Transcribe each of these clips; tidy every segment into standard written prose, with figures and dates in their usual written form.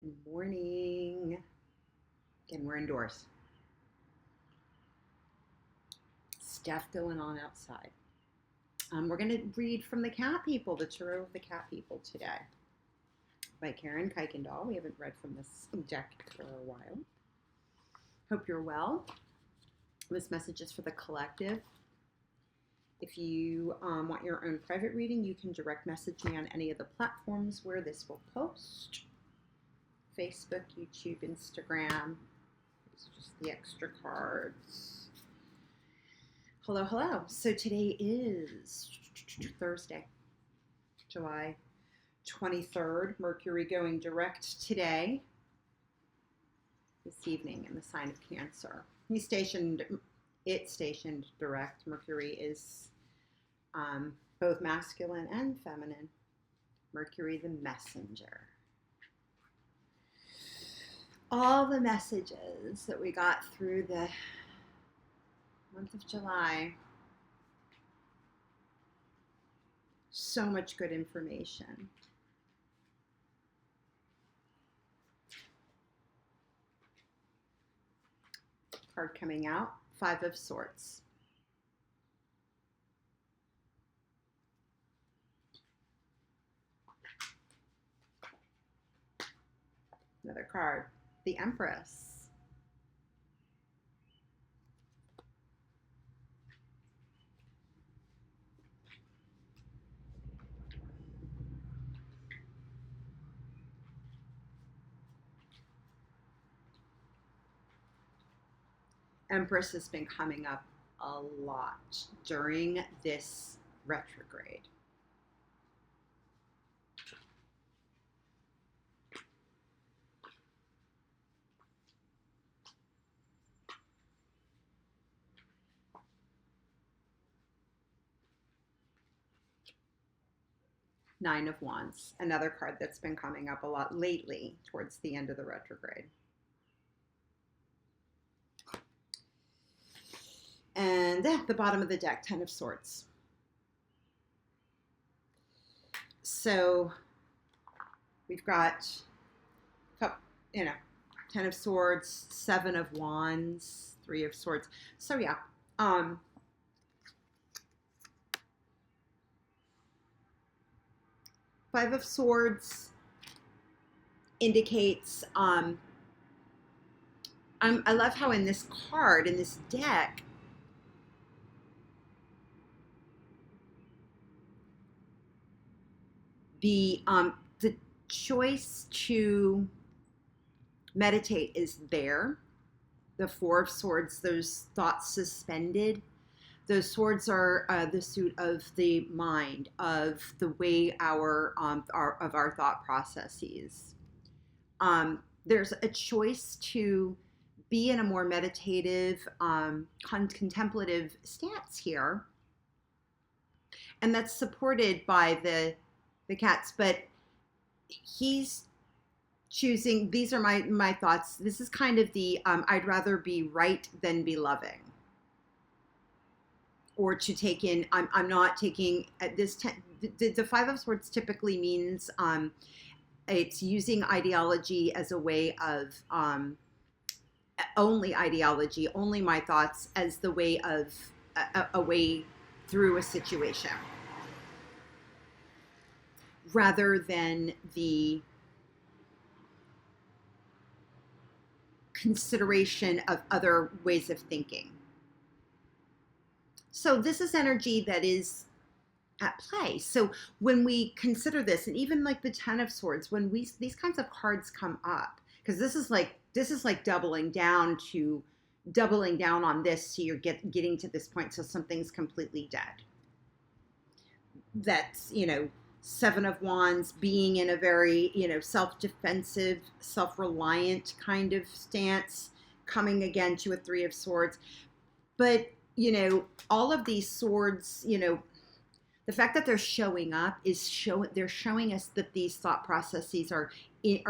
Good morning. Again, we're indoors. Stuff going on outside. We're going to read from the Cat People, the Tarot of the Cat People today by Kuykendall. We haven't read from this deck for a while. Hope you're well. This message is for the collective. If you want your own private reading, you can direct message me on any of the platforms where this will post. Facebook, YouTube, Instagram. It's just the extra cards. Hello, hello. So today is Thursday, July 23rd. Mercury going direct today, this evening in the sign of Cancer. It's stationed direct. Mercury is both masculine and feminine. Mercury the messenger. All the messages that we got through the month of July. So much good information. Card coming out, Five of Swords. Another card, the Empress. Empress has been coming up a lot during this retrograde. Nine of Wands, another card that's been coming up a lot lately towards the end of the retrograde. And at the bottom of the deck, Ten of Swords. So we've got, Ten of Swords, Seven of Wands, Three of Swords. So yeah, Five of Swords indicates, I love how in this card, in this deck, the choice to meditate is there. The Four of Swords, those thoughts suspended. Those swords are the suit of the mind, of the way our thought processes. There's a choice to be in a more meditative, contemplative stance here, and that's supported by the cats. But he's choosing. These are my thoughts. This is kind of the I'd rather be right than be loving. Or to take in, I'm not taking at this. The Five of Swords typically means it's using ideology as a way of only ideology, only my thoughts as the way of a way through a situation, rather than the consideration of other ways of thinking. So this is energy that is at play. So when we consider this, and even like the Ten of Swords, when these kinds of cards come up, because this is like doubling down on this, so you're getting to this point, so something's completely dead. That's, Seven of Wands, being in a very, self-defensive, self-reliant kind of stance, coming again to a Three of Swords. But all of these swords, the fact that they're showing up is they're showing us that these thought processes are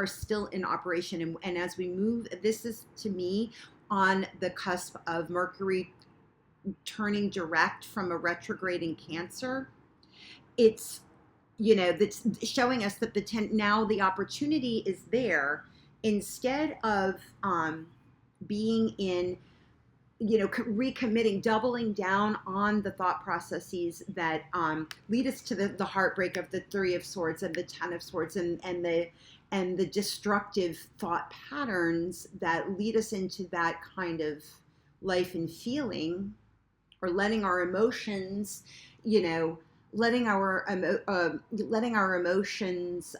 still in operation. And as we move, this is to me on the cusp of Mercury turning direct from a retrograde in Cancer. It's, that's showing us that now the opportunity is there instead of being in, recommitting, doubling down on the thought processes that lead us to the heartbreak of the Three of Swords and the Ten of Swords, and the destructive thought patterns that lead us into that kind of life and feeling, or letting our emotions, letting our emotions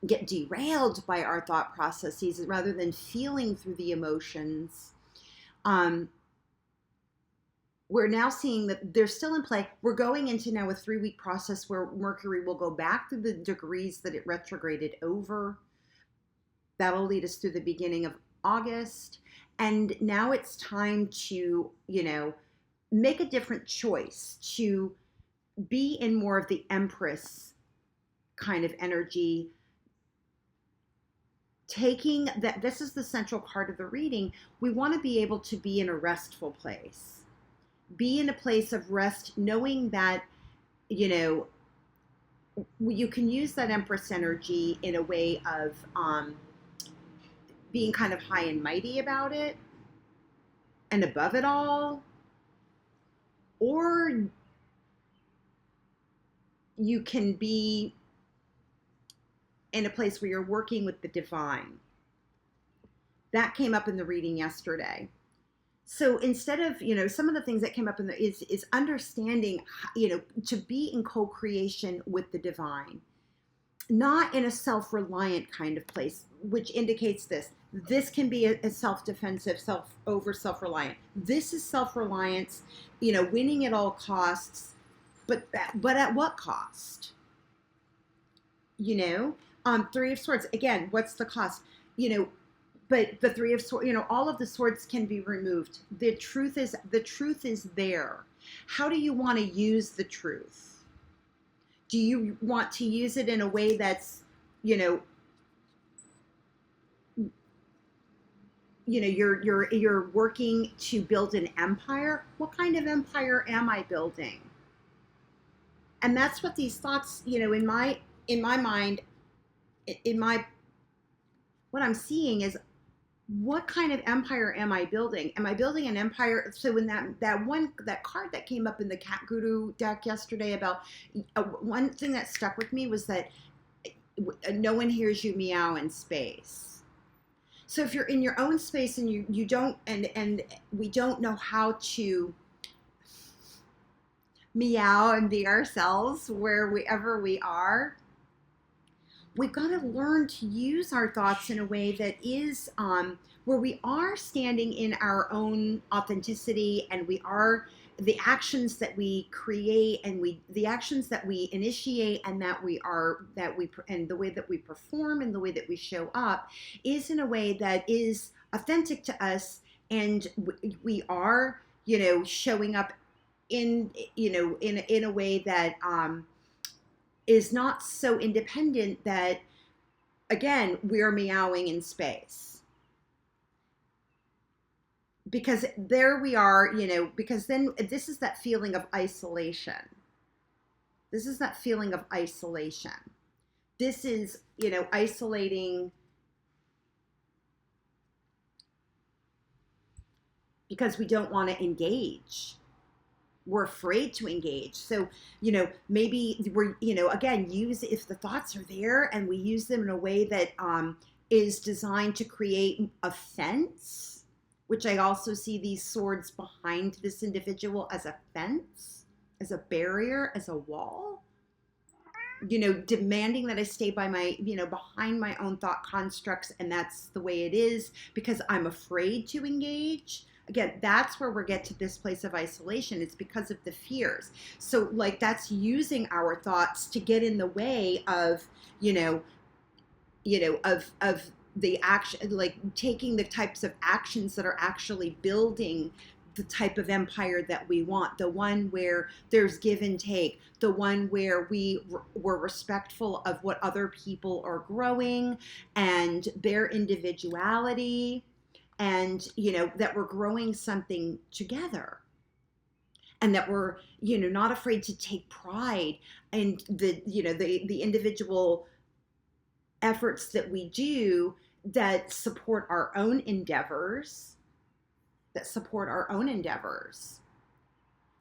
get derailed by our thought processes rather than feeling through the emotions. We're now seeing that they're still in play. We're going into now a 3-week process where Mercury will go back through the degrees that it retrograded over. That'll lead us through the beginning of August. And now it's time to, make a different choice, to be in more of the Empress kind of energy, taking that. This is the central part of the reading. We want to be able to be in a restful place, be in a place of rest, knowing that, you can use that Empress energy in a way of being kind of high and mighty about it and above it all, or you can be in a place where you're working with the divine. That came up in the reading yesterday. So instead of, some of the things that came up in is understanding, to be in co-creation with the divine, not in a self-reliant kind of place, which indicates this. This can be a self-defensive, self-reliant. This is self-reliance, winning at all costs, but at what cost? Three of Swords, again, what's the cost? But the Three of Swords, all of the swords can be removed. The truth is there. How do you want to use the truth? Do you want to use it in a way that's, you're working to build an empire? What kind of empire am I building? And that's what these thoughts, in my mind, what I'm seeing is, what kind of empire am I building? Am I building an empire? So when that card that came up in the Cat Guru deck yesterday about one thing that stuck with me was that no one hears you meow in space. So if you're in your own space and you don't, and we don't know how to meow and be ourselves wherever we are, we've got to learn to use our thoughts in a way that is where we are standing in our own authenticity, and we are the actions that we create, and the actions that we initiate, and and the way that we perform and the way that we show up is in a way that is authentic to us, and we are, showing up in a way that is not so independent that, again, we're meowing in space. Because there we are, because then this is that feeling of isolation. This is that feeling of isolation. This is, isolating because we don't want to engage. We're afraid to engage. So, maybe we're, again, if the thoughts are there and we use them in a way that is designed to create a fence, which I also see these swords behind this individual as a fence, as a barrier, as a wall, demanding that I stay by my, behind my own thought constructs, and that's the way it is because I'm afraid to engage. Again, that's where we get to this place of isolation. It's because of the fears. So that's using our thoughts to get in the way of, of the action, taking the types of actions that are actually building the type of empire that we want, the one where there's give and take, the one where we're respectful of what other people are growing and their individuality, and that we're growing something together, and that we're not afraid to take pride in the the individual efforts that we do that support our own endeavors,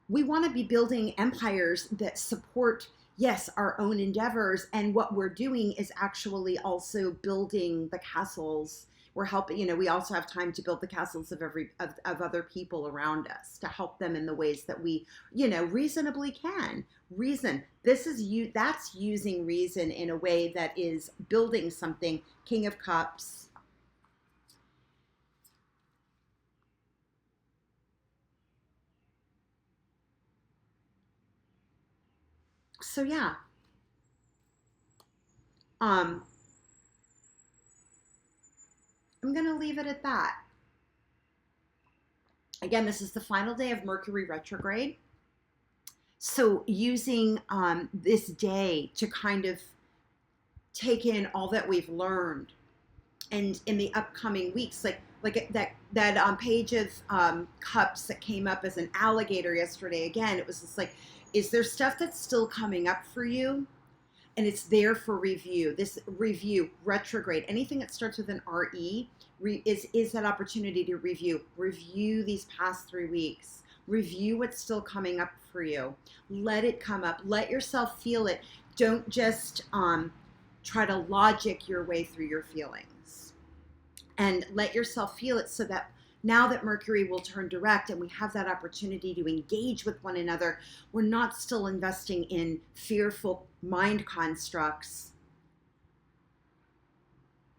We want to be building empires that support, yes, our own endeavors. And what we're doing is actually also building the castles. We're helping, we also have time to build the castles of other people around us, to help them in the ways that we, reasonably can. Reason. That's using reason in a way that is building something. King of Cups. So yeah. I'm going to leave it at that. Again, this is the final day of Mercury retrograde. So using this day to kind of take in all that we've learned, and in the upcoming weeks, like that page of cups that came up as an alligator yesterday. Again, it was just like, is there stuff that's still coming up for you? And it's there for review. This review, retrograde, anything that starts with an RE is that opportunity to review these past 3 weeks. Review what's still coming up for you. Let it come up. Let yourself feel it. Don't just try to logic your way through your feelings. And let yourself feel it, so that now that Mercury will turn direct and we have that opportunity to engage with one another, we're not still investing in fearful mind constructs.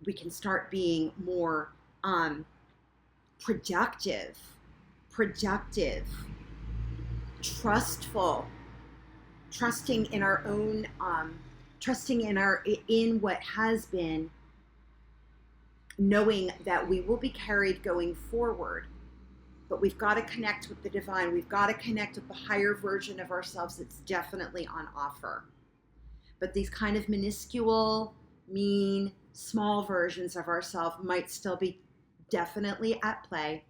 We can start being more productive, trustful, trusting in our own, in what has been, knowing that we will be carried going forward. But we've got to connect with the divine. We've got to connect with the higher version of ourselves that's definitely on offer. But these kind of minuscule, mean, small versions of ourselves might still be definitely at play.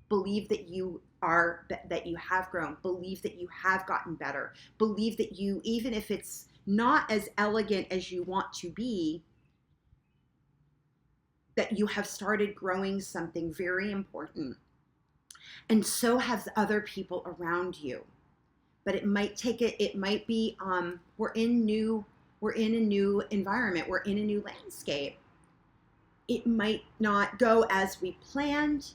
Believe that you have grown. Believe that you have gotten better. Believe that you, even if it's not as elegant as you want to be, that you have started growing something very important. And so have the other people around you. But it might take it might be, we're in a new environment. We're in a new landscape. It might not go as we planned,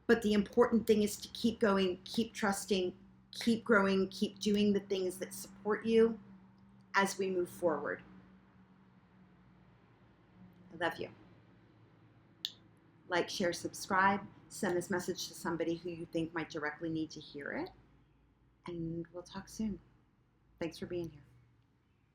but the important thing is to keep going, keep trusting, keep growing, keep doing the things that support you as we move forward. I love you. Like, share, subscribe, send this message to somebody who you think might directly need to hear it, and we'll talk soon. Thanks for being here.